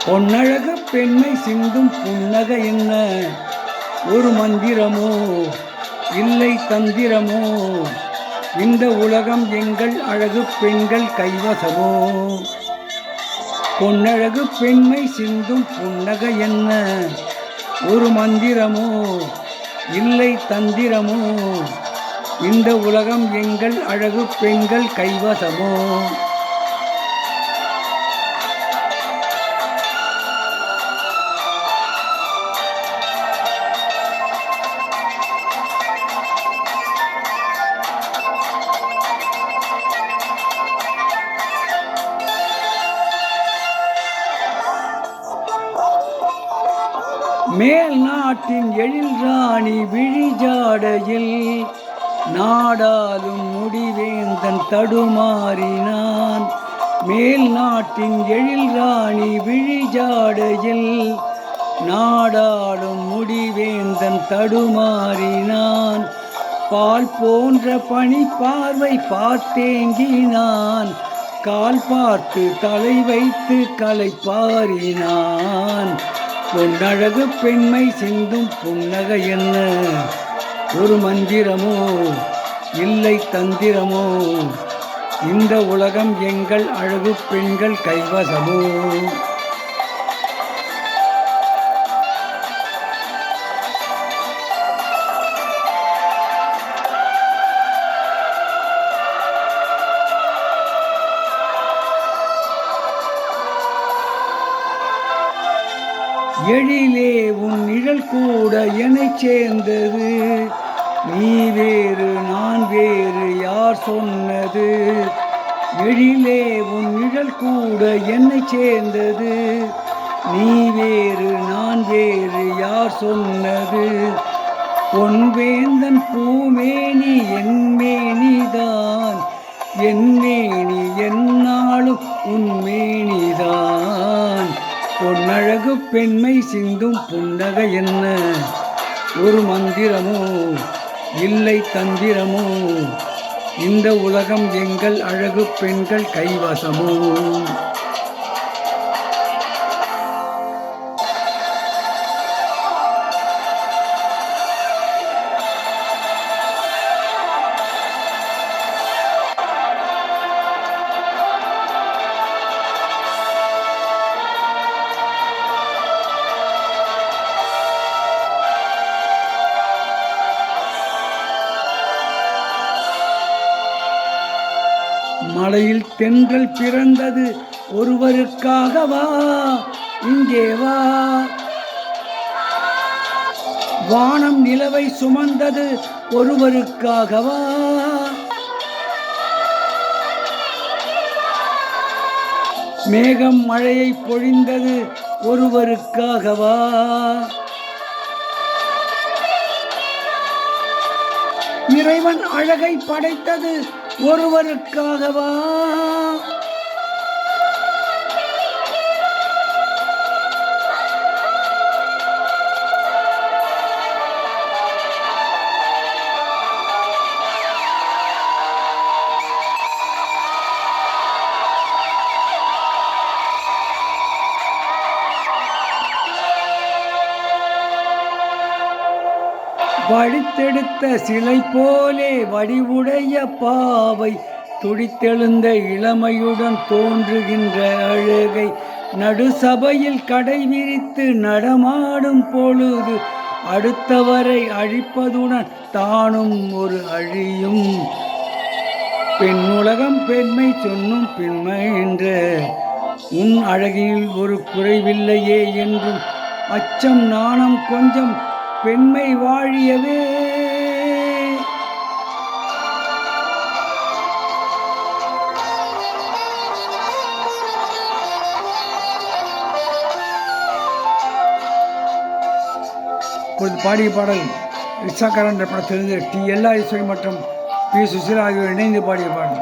பொன்னழகு பெண்மை சிந்தும் புன்னகை என்ன ஒரு மந்திரமோ இல்லை தந்திரமோ, இந்த உலகம் எங்கள் அழகு பெண்கள் கைவசமோ. பொன்னழகு பெண்மை சிந்தும் புன்னகை என்ன ஒரு மந்திரமோ இல்லை தந்திரமோ, இந்த உலகம் எங்கள் அழகு பெண்கள் கைவசமோ. மேல் நாட்டின் எழில் ராணி விழிஜாடையில் நாடாலும் முடிவேந்தன் தடுமாறினான். மேல் நாட்டின் எழில் ராணி விழிஜாடையில் நாடாலும் முடிவேந்தன் தடுமாறினான். பால் போன்ற பனி பார்வை பார்த்தேங்கினான், கால் பார்த்து தலை வைத்து களைப்பாரினான். பொன்னழகு பெண்மை சிந்தும் புன்னகை என்ன ஒரு மந்திரமோ இல்லை தந்திரமோ, இந்த உலகம் எங்கள் அழகு பெண்கள் கைவசமோ. எழிலே உன் நிழல் கூட என்னை சேர்ந்தது, நீ வேறு நான் வேறு யார் சொன்னது. எழிலே உன் நிழல் கூட என்னை சேர்ந்தது, நீ வேறு நான் வேறு யார் சொன்னது. பொன்வேந்தன் பூமேனி என் மேனிதான், என் மேனி என்னாலும் உன் மேனிதான். பொன்னழகு பெண்மை சிந்தும் புன்னகை என்ன ஒரு மந்திரமோ இல்லை தந்திரமோ, இந்த உலகம் எங்கள் அழகு பெண்கள் கைவசமோ. மலையில் தென்றல் பிறந்தது ஒருவருக்காகவா, இங்கே வா. வானம் நிலவை சுமந்தது ஒருவருக்காகவா, மேகம் மழையை பொழிந்தது ஒருவருக்காகவா. இறைவன் அழகை படைத்தது ஒருவருக்காகவா. வடித்தெடுத்த சிலை போலே வடிவுடைய பாவை, துடித்தெழுந்த இளமையுடன் தோன்றுகின்ற அழகை, நடுசபையில் கடை விரித்து நடமாடும் பொழுது அடுத்தவரை அழிப்பதுடன் தானும் ஒரு அழியும். பெண்ணுலகம் பெண்மை சொன்னும் பெண்மை என்ற உன் அழகில் ஒரு குறைவில்லையே என்றும் அச்சம் நாணம் கொஞ்சம் பெண்மை வாழியவே. பாடிய பாடல் ரிக்ஷாக்காரன் என்ற படத்திலிருந்து டி. எல். ஈஸ்வரி மற்றும் பி. சுசீலா ஆகியோர் இணைந்து பாடிய பாடல்.